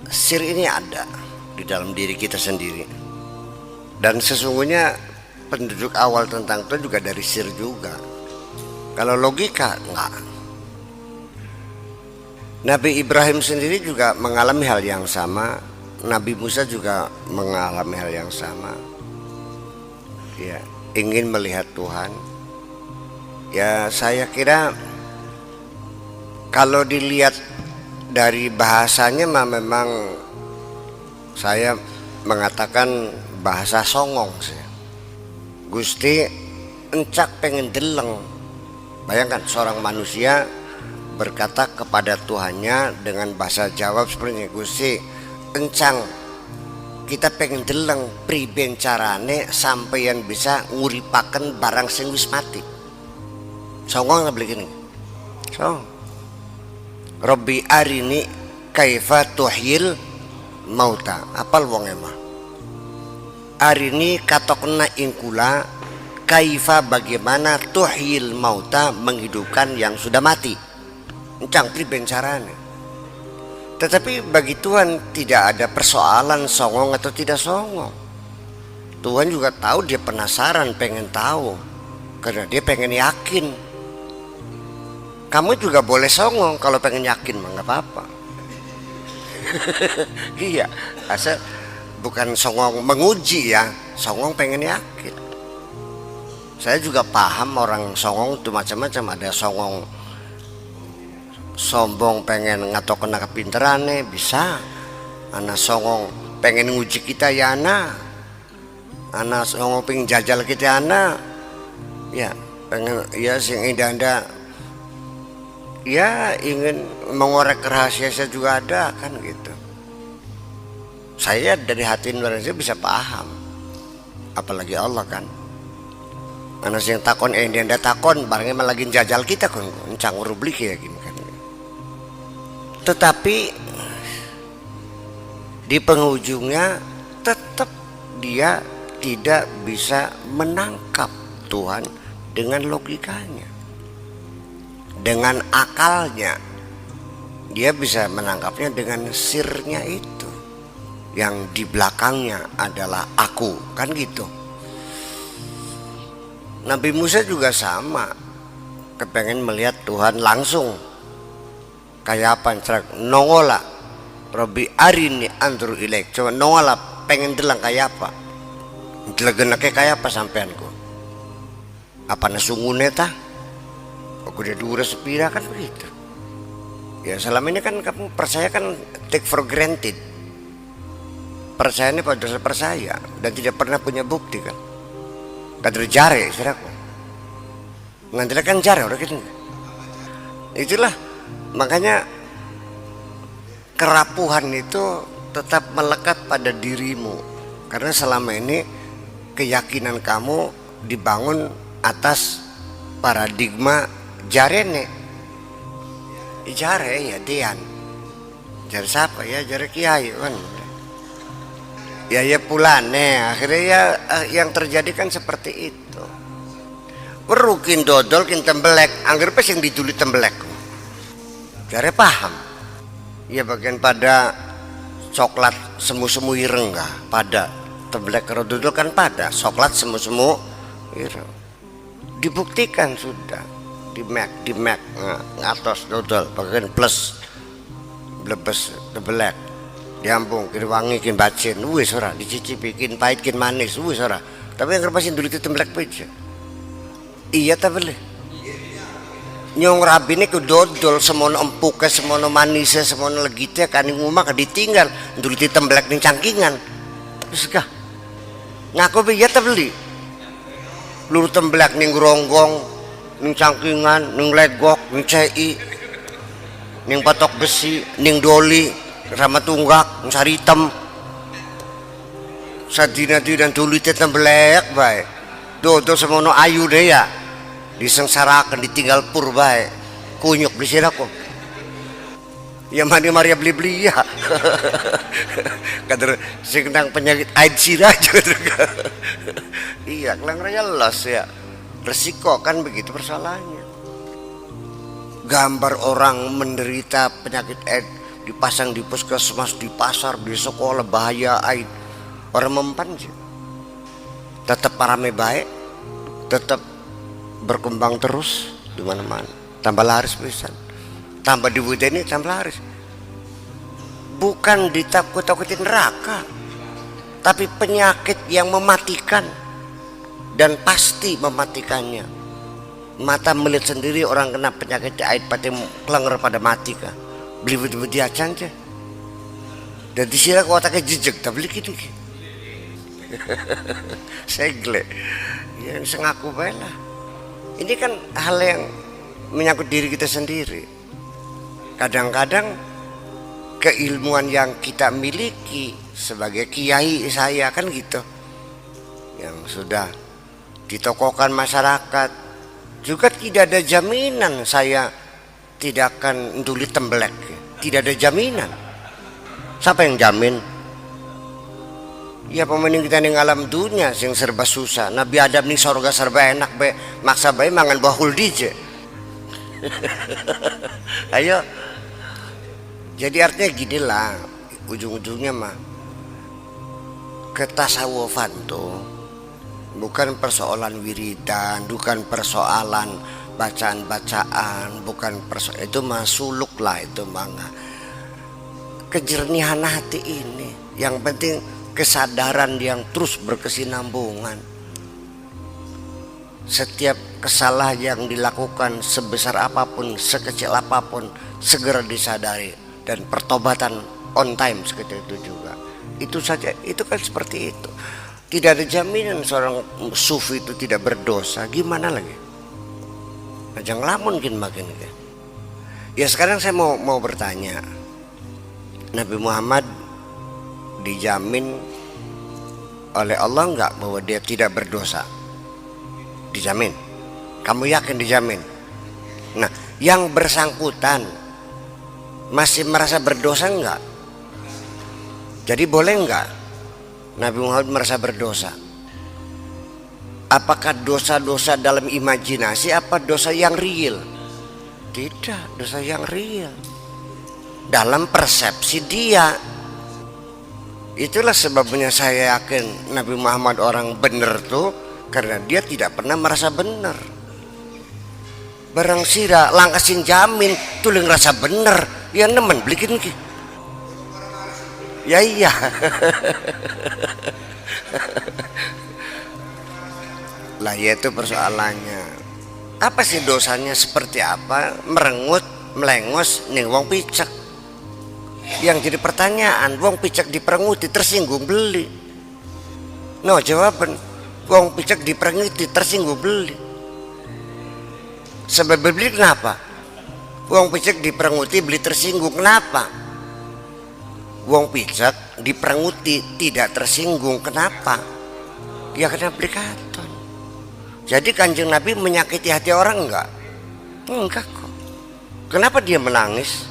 sir ini ada di dalam diri kita sendiri, dan sesungguhnya penduduk awal tentang Tuhan juga dari sir juga. Kalau logika enggak. Nabi Ibrahim sendiri juga mengalami hal yang sama, Nabi Musa juga mengalami hal yang sama. Ya, ingin melihat Tuhan. Ya, saya kira kalau dilihat dari bahasanya memang saya mengatakan bahasa songong sih. Gusti encak pengen deleng. Bayangkan seorang manusia berkata kepada Tuhannya dengan bahasa Jawa seperti ini, Gusti encang kita pengen deleng priben carane sampeyan bisa nguripaken barang sing wis mati. Songong nggak begini. So, Robbi arini kaifa tuhyil mauta. Apal wong emah. Arini katokna ingkula kaifa bagaimana tuhyil mauta menghidupkan yang sudah mati. Encang priben carane. Tetapi bagi Tuhan tidak ada persoalan songong atau tidak songong. Tuhan juga tahu, dia penasaran, pengen tahu, karena dia pengen yakin. Kamu juga boleh songong kalau pengen yakin mah nggak apa-apa. Iya, asal bukan songong menguji ya, songong pengen yakin. Saya juga paham orang songong itu macam-macam, ada songong sombong pengen ngatok kena kepinterannya bisa, anak songong pengen nguji kita ya anak songong pengen jajal kita anak ya pengen ya sing anda ya ingin mengorek rahasia saya juga ada kan gitu. Saya dari hati nurani bisa paham, apalagi Allah kan. Anak sing takon anda takon barangnya malah lagi jajal kita kan encang urublik ya gini kan. Tetapi di penghujungnya tetap dia tidak bisa menangkap Tuhan dengan logikanya, dengan akalnya. Dia bisa menangkapnya dengan sirnya itu, yang di belakangnya adalah aku, kan gitu. Nabi Musa juga sama, kepengen melihat Tuhan langsung. Kayak apa cerak nongola Robbi arini andru ilaik, coba nongola pengen delang kayak apa, delegenake kayak apa sampeanku, apa nasungune tah aku udah dura sepira kan begitu ya. Selama ini kan kamu percaya kan take for granted, percaya ini pada dasar percaya dan tidak pernah punya bukti kan, kader jare istiraku ngantilah kan jare udah gitu. Itulah makanya kerapuhan itu tetap melekat pada dirimu, karena selama ini keyakinan kamu dibangun atas paradigma jarene. Jare ya dian, jare siapa ya, jare kiai kan ya pulane. Akhirnya ya yang terjadi kan seperti itu. Werukin dodol kin tembelek angger pes yang ditulis tembelek jare paham ya, bagian pada coklat semu-semu ireng enggak pada tembelek karo dodol kan pada coklat semu-semu ireng. Dibuktikan sudah di Mac ngatos dodol bagian plus blebes tembelek diambung kiri wangi kin bacin wis ora dicicipi kin pahit kin manis wis ora, tapi yang repasin dulu itu tembelek aja. Iya ta boleh nyong rabine ke dodol semono empuknya semono manisnya semono legitnya kan ngumah ke ditinggal dulu di tembelek ning cangkingan terus kah ngaku biya ta beli luru tembelek ning ronggong ning cangkingan ning legok ning cei ning patok besi ning doli sama tunggak ning saritem sadina-dina dulu itu tembelek bae dodol semono ayu deh ya disengsarakan ditinggal purba kunyuk beli siraku ya mani Maria beli ya kader sing penyakit AIDS aja iya kelang raya los ya resiko kan begitu persoalannya. Gambar orang menderita penyakit AIDS dipasang di puskesmas, di pasar, di sekolah, bahaya aid. Orang mempan sih. Tetap rame baik, tetap berkembang terus di mana-mana. Tambah laris pisan. Tambah diwudeni tambah laris. Bukan ditakut-takutin neraka, tapi penyakit yang mematikan dan pasti mematikannya. Mata melihat sendiri orang kena penyakit aid pati kelenger pada mati kah. Beli-beli acan aja. Dan disini otaknya jejak tak beli gini. Segle. Ya sengaku baik lah. Ini kan hal yang menyangkut diri kita sendiri. Kadang-kadang keilmuan yang kita miliki sebagai kiai saya kan gitu, yang sudah ditokohkan masyarakat, juga tidak ada jaminan saya tidak akan nduli tembelek. Tidak ada jaminan. Siapa yang jamin? Ya pemaning kita ning alam dunia sing serba susah. Nabi Adam ning sorga serba enak be, maksa bae mangan bahul dije. Ayo. Jadi artinya gini lah, ujung-ujungnya mah ketasawufan tuh bukan persoalan wiridan, bukan persoalan bacaan-bacaan, bukan persoalan itu mah suluk lah, itu mah kejernihan hati ini. Yang penting kesadaran yang terus berkesinambungan. Setiap kesalahan yang dilakukan sebesar apapun, sekecil apapun, segera disadari dan pertobatan on time seperti itu juga. Itu saja, itu kan seperti itu. Tidak ada jaminan seorang sufi itu tidak berdosa. Gimana lagi? Nah, jangan lamun makin. Ya sekarang saya mau bertanya, Nabi Muhammad dijamin oleh Allah enggak bahwa dia tidak berdosa? Dijamin. Kamu yakin dijamin? Nah, yang bersangkutan masih merasa berdosa enggak? Jadi boleh enggak Nabi Muhammad merasa berdosa? Apakah dosa-dosa dalam imajinasi apa dosa yang real? Tidak, dosa yang real dalam persepsi dia. Itulah sebabnya saya yakin Nabi Muhammad orang benar tuh, karena dia tidak pernah merasa benar. Barang sira langkasin jamin tuh ngerasa bener, ya nemen belikin ki. Ya iya. Lah ya itu persoalannya. Apa sih dosanya, seperti apa? Merengut, melengos ning wong picek. Yang jadi pertanyaan, wong picek diperenguti tersinggung beli. No jawaban, wong picek diperenguti tersinggung beli. Sebab beli kenapa? Wong picek diperenguti beli tersinggung kenapa? Wong picek diperenguti tidak tersinggung kenapa? Ya karena beli katon. Jadi Kanjeng Nabi menyakiti hati orang enggak? Enggak kok. Kenapa dia menangis?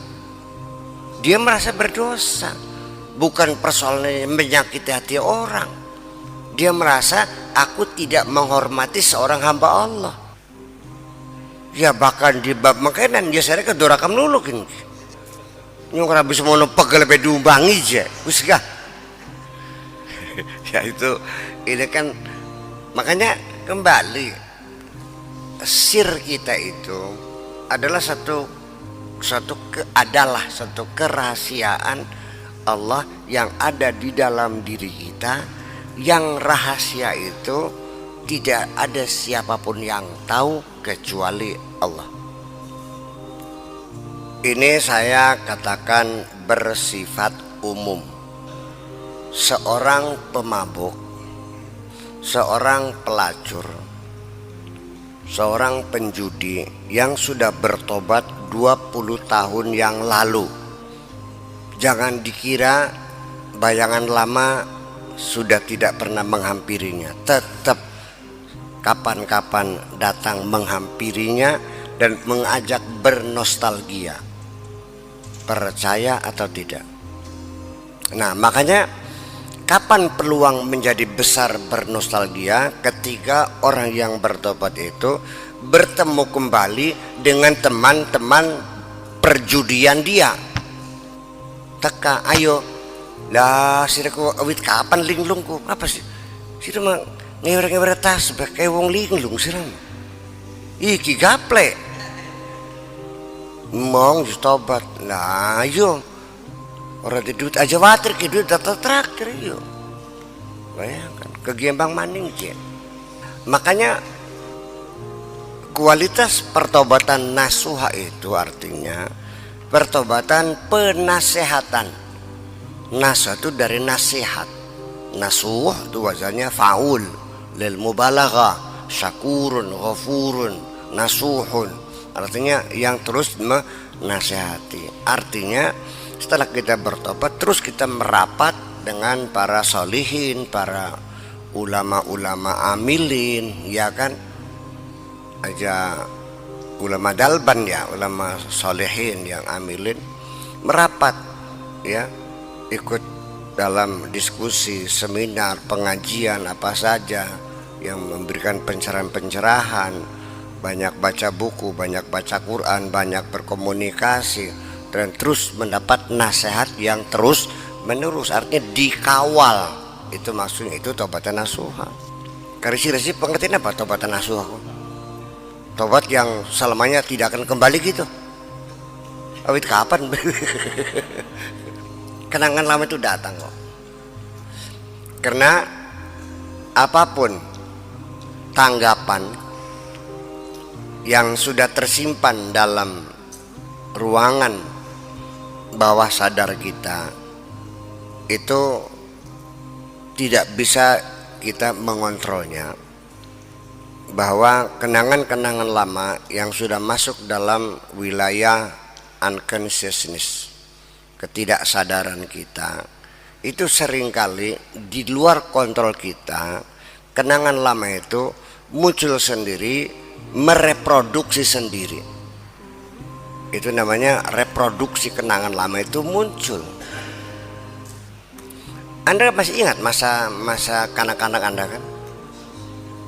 Dia merasa berdosa. Bukan persoalannya menyakiti hati orang. Dia merasa aku tidak menghormati seorang hamba Allah. Ya bahkan di bab makanan dia saya kedorakam dulu kan. Nyong rabi semono pegel be diumbangi je. Wis gah. Ya itu ini kan makanya kembali sir kita itu adalah satu kerahasiaan Allah yang ada di dalam diri kita, yang rahasia itu tidak ada siapapun yang tahu kecuali Allah. Ini saya katakan bersifat umum. Seorang pemabuk, seorang pelacur, seorang penjudi yang sudah bertobat 20 tahun yang lalu, jangan dikira bayangan lama sudah tidak pernah menghampirinya. Tetap kapan-kapan datang menghampirinya dan mengajak bernostalgia. Percaya atau tidak? Nah makanya kapan peluang menjadi besar bernostalgia? Ketika orang yang bertobat itu bertemu kembali dengan teman-teman perjudian dia. teka ayo lah sira ko awit kapan linglung ko apa sih sira mah ngewer-ngewer tas kayak wong linglung sira iki gaple mong tobat lah ayo orang di duit aja water ke duit data traktir yo bayangkan ke Giembang maning ya. Makanya kualitas pertobatan nasuha itu artinya pertobatan penasehatan. Nasuh itu dari nasihat. Nasuh itu wazannya faul lil mubalaghah, syakurun, ghafurun, nasuhun. Artinya yang terus menasehati. Artinya setelah kita bertobat terus kita merapat dengan para solihin, para ulama-ulama amilin, ya kan? Aja ulama dalban ya, ulama solihin yang amilin merapat ya, ikut dalam diskusi, seminar, pengajian apa saja yang memberikan pencerahan-pencerahan, banyak baca buku, banyak baca Quran, banyak berkomunikasi dan terus mendapat nasihat yang terus menerus, artinya dikawal. Itu maksudnya, itu tobatan nasuha. Karisi-risi pengertian apa tobatan nasuha? Tobat yang selamanya tidak akan kembali gitu. Awit kapan? Kenangan lama itu datang kok. Karena apapun tanggapan yang sudah tersimpan dalam ruangan bawah sadar kita itu tidak bisa kita mengontrolnya, bahwa kenangan-kenangan lama yang sudah masuk dalam wilayah unconsciousness, ketidaksadaran kita, itu seringkali di luar kontrol kita. Kenangan lama itu muncul sendiri, mereproduksi sendiri. Itu namanya reproduksi kenangan lama itu muncul. Anda masih ingat masa kanak-kanak Anda kan?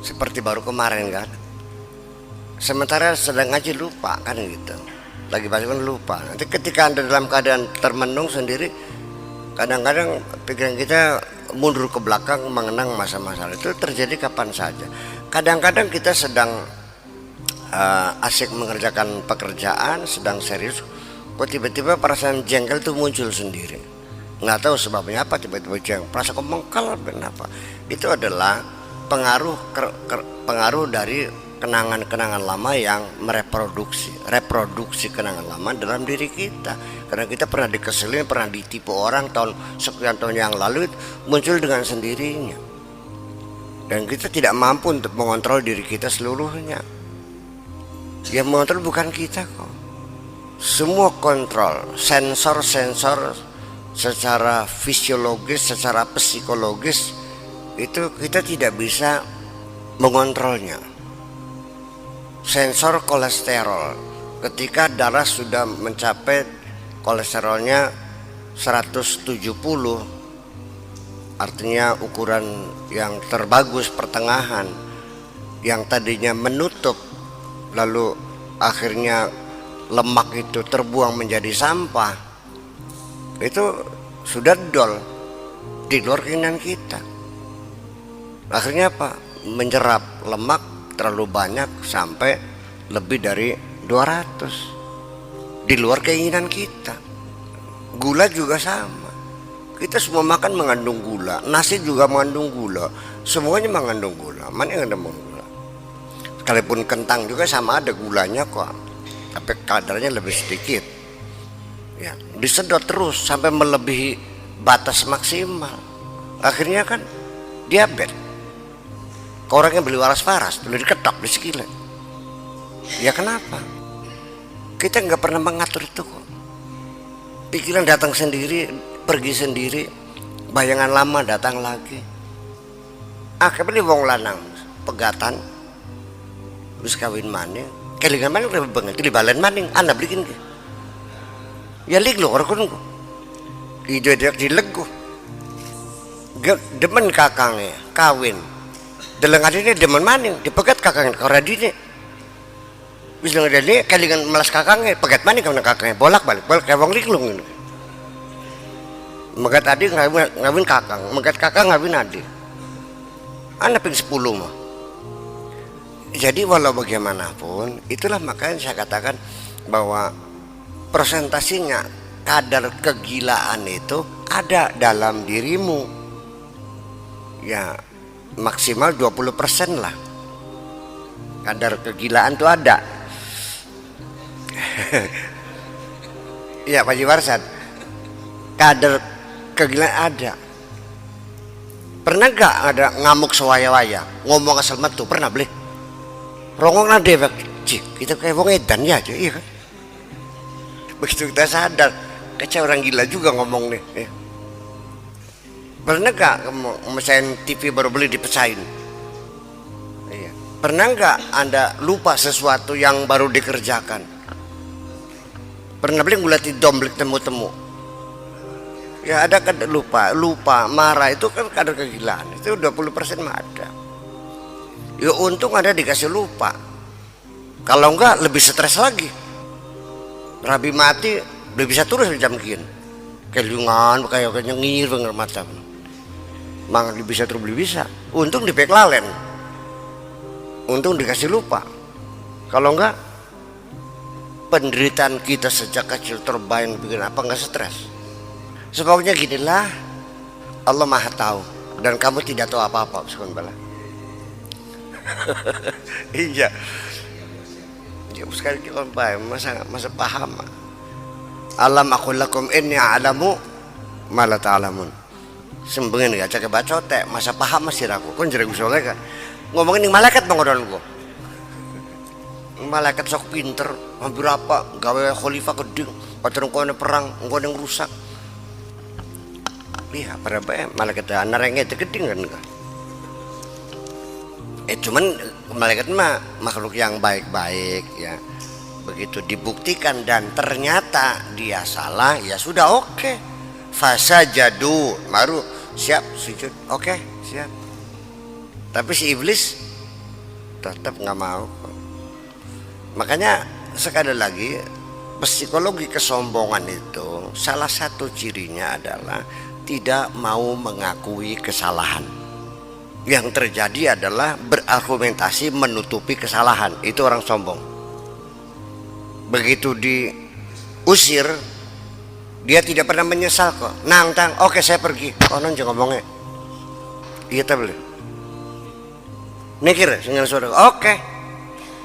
Seperti baru kemarin kan? Sementara sedang ngaji lupa kan gitu. Lagi baca lupa. Nanti ketika Anda dalam keadaan termenung sendiri, kadang-kadang pikiran kita mundur ke belakang mengenang masa-masa itu terjadi kapan saja. Kadang-kadang kita sedang asik mengerjakan pekerjaan, sedang serius, kok tiba-tiba perasaan jengkel itu muncul sendiri. Nggak tahu sebabnya apa, tiba-tiba jengkel, perasaan mengkel kenapa? Itu adalah pengaruh dari kenangan-kenangan lama yang reproduksi kenangan lama dalam diri kita. Karena kita pernah dikeselin, pernah ditipu orang tahun sekian tahun yang lalu, muncul dengan sendirinya. Dan kita tidak mampu untuk mengontrol diri kita seluruhnya. Yang mengontrol bukan kita kok. Semua kontrol, sensor-sensor secara fisiologis, secara psikologis itu kita tidak bisa mengontrolnya. Sensor kolesterol, ketika darah sudah mencapai kolesterolnya 170, artinya ukuran yang terbagus pertengahan, yang tadinya menutup lalu akhirnya lemak itu terbuang menjadi sampah, itu sudah dol di luar keinginan kita. Akhirnya apa? Menyerap lemak terlalu banyak sampai lebih dari 200 di luar keinginan kita. Gula juga sama. Kita semua makan mengandung gula, nasi juga mengandung gula, semuanya mengandung gula. Mana yang ada gula? Sekalipun kentang juga sama ada gulanya kok, tapi kadarnya lebih sedikit. Ya, disedot terus sampai melebihi batas maksimal. Akhirnya kan diabetes. Orang yang beli waras-waras, beli diketok, beli sekilan. Ya kenapa? Kita nggak pernah mengatur itu kok. Pikiran datang sendiri, pergi sendiri, bayangan lama datang lagi. Akhirnya wong lanang pegatan, terus kawin maning, kelingan maning lebih banget, di balen maning, anak belikin ke. Ya lig lo orang kok, ide dia dilegu, demen kakangnya kawin. Dalam adine demen maning dipegat kakangnya karena dine wis nang dene kalingan malas kakangnya pegat maning karena kakangnya bolak-balik kayak wong liklung gitu. Megat adik ngawin kakang, megat kakang ngawin adik. Anak ping 10 mah. Jadi walau bagaimanapun, itulah makanya saya katakan bahwa presentasinya kadar kegilaan itu ada dalam dirimu. Ya maksimal 20% lah. Kadar kegilaan itu ada. Iya Pak Jiwarsan, kadar kegilaan ada. Pernah gak ada ngamuk sewaya-waya ngomong asal metu? Pernah beli rongong nade kita kayak wong edan ya aja, iya kan? Begitu kita sadar kayak orang gila juga ngomong nih ya. Pernah gak mesin TV baru beli dipecahin? Iya. Pernah gak Anda lupa sesuatu yang baru dikerjakan? Pernah beli ngulati domblik temu-temu? Ya ada kadar lupa, marah, itu kan kadar kegilaan. Itu 20% mah ada. Ya untung ada dikasih lupa. Kalau enggak lebih stres lagi. Rabi mati lebih bisa terus jam gini. Kelungan kayak nyengir bener macam. Mang bisa terus bisa. Untung di peklalen. Untung dikasih lupa. Kalau enggak penderitaan kita sejak kecil terbayang bikin apa enggak stres. Sebabnya ginilah, Allah Maha tahu dan kamu tidak tahu apa-apa subhanallah. Iya. Ya sekali kita paham, masa paham. Alam aku lakum inni a'lamu ma la ta'lamun. Sembengin gak cak bacote, masa paham masih ragu. Kon jere gusoleh kan. Ngomongin ning malaikat bangodon gua. Malaikat sok pinter, hampir apa gawe khalifah gedeng, patrung kono perang, engko yang rusak. Iya, pada malaikat anarengnya itu gedeng kan. Cuman malaikat mah makhluk yang baik-baik ya. Begitu dibuktikan dan ternyata dia salah, ya sudah oke. Fasajadu, baru siap sujud. Oke, siap. Tapi si iblis tetap nggak mau. Makanya sekali lagi psikologi kesombongan itu salah satu cirinya adalah tidak mau mengakui kesalahan. Yang terjadi adalah berargumentasi menutupi kesalahan. Itu orang sombong. Begitu diusir, dia tidak pernah menyesal kok. Nang tang, oke saya pergi. Konon jangan ngomongnya. Iya tak boleh. Mikir, singgah saudara. Oke.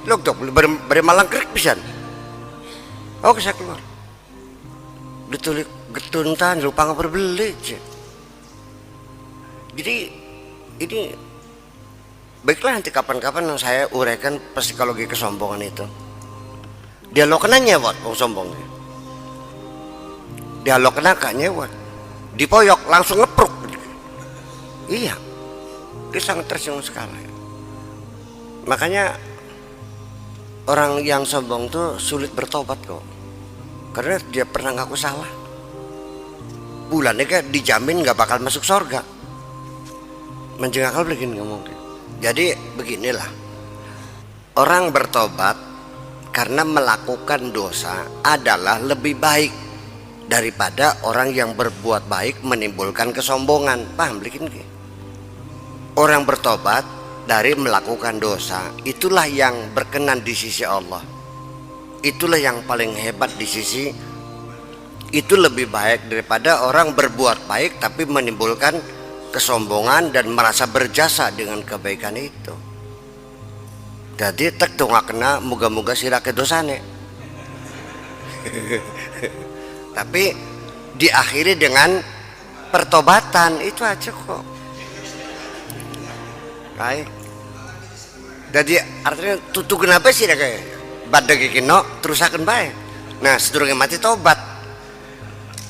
Look dok, bermalang kerik pisan. Oke saya keluar. Ditulik getuntan lupa nggak berbeli. Jadi ini baiklah nanti kapan-kapan saya uraikan psikologi kesombongan itu. Dialog kena nyewot orang sombong. Dialog kena gak nyewot. Dipoyok langsung ngepruk. Iya. Dia sangat tersinggung sekali. Makanya orang yang sombong tuh sulit bertobat kok. Karena dia pernah ngaku salah. Bulannya kan dijamin gak bakal masuk surga. Menjeng akal begini nggak mungkin. Jadi beginilah, orang bertobat karena melakukan dosa adalah lebih baik daripada orang yang berbuat baik menimbulkan kesombongan. Paham begini? Orang bertobat dari melakukan dosa itulah yang berkenan di sisi Allah. Itulah yang paling hebat di sisi. Itu lebih baik daripada orang berbuat baik tapi menimbulkan kesombongan dan merasa berjasa dengan kebaikan itu. Jadi tek tuh gak kena moga-moga sirah ke dosane. Tapi diakhiri dengan pertobatan, itu aja kok. Baik. Jadi artinya tutu kenapa sih kayak badak kino terus akan baik. Nah sedurunge mati tobat.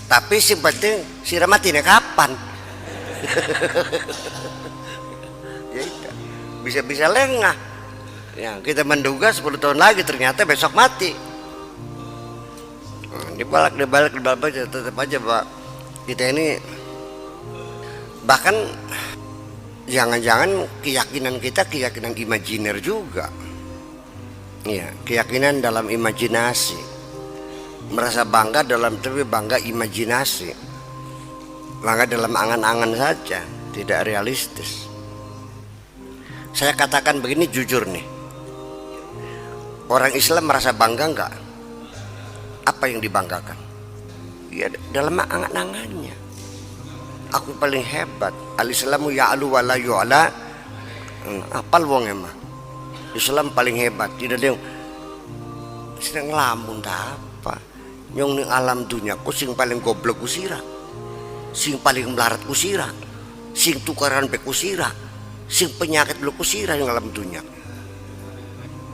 Tapi sing penting sirah matine kapan? Ya bisa-bisa lengah ya, kita menduga 10 tahun lagi ternyata besok mati. Dibalik tetap aja Pak, kita ini bahkan jangan-jangan keyakinan kita keyakinan imajiner juga ya, keyakinan dalam imajinasi, merasa bangga dalam tapi bangga imajinasi. maka dalam angan-angan saja, tidak realistis. Saya katakan begini jujur nih, orang Islam merasa bangga enggak? Apa yang dibanggakan? Ya dalam angan-angannya. Aku paling hebat. Al-Islamu ya'lu wa la yu'la. Apal wong emang. Islam paling hebat. Tidak ada yang sedang ngelamun apa. Nyong ning alam dunia ku sing paling goblok ku sira. Sing paling melarat ku sira. Sing tukaran be ku sira. Sing penyakit lu ku sira yang alam dunia.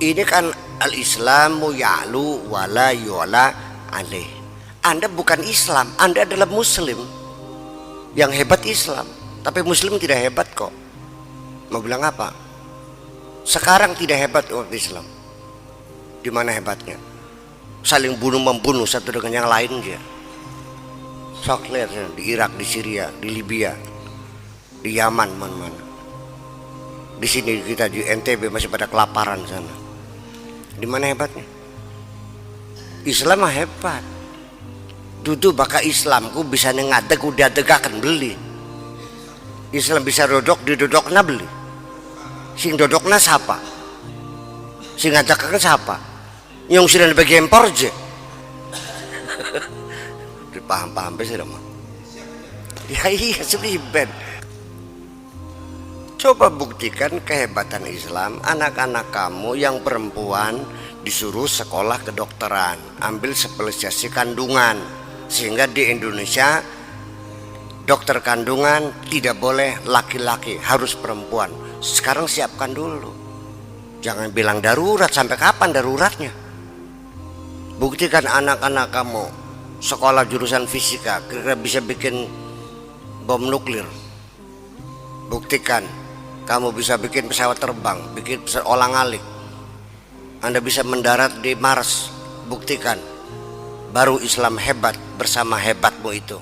Ini kan al-Islamu ya'lu wa la yu'la alaih. Anda bukan Islam, Anda adalah Muslim. Yang hebat Islam, tapi Muslim tidak hebat kok. Mau bilang apa? Sekarang tidak hebat umat Islam. Di mana hebatnya? Saling bunuh membunuh satu dengan yang lain aja. Sok lihat di Irak, di Syria, di Libya, di Yaman, mana-mana. Di sini kita di NTB masih pada kelaparan sana. Di mana hebatnya? Islam mah hebat. Dudu baka Islamku bisa ngadeg udah degakan beli. Islam bisa dodok didodokna beli. Sing dodokna siapa? Sing ngajakkan siapa? Yang sudah bagi empor je. Dipaham-paham sih mah. Ya iya seliben. Coba buktikan kehebatan Islam. Anak-anak kamu yang perempuan disuruh sekolah kedokteran, ambil spesialisasi kandungan. Sehingga di Indonesia dokter kandungan tidak boleh laki-laki, harus perempuan. Sekarang siapkan dulu. Jangan bilang darurat, sampai kapan daruratnya? Buktikan anak-anak kamu sekolah jurusan fisika, kira-kira bisa bikin bom nuklir. Buktikan kamu bisa bikin pesawat terbang, bikin pesawat olang-alik. Anda bisa mendarat di Mars. Buktikan. Baru Islam hebat bersama hebatmu itu.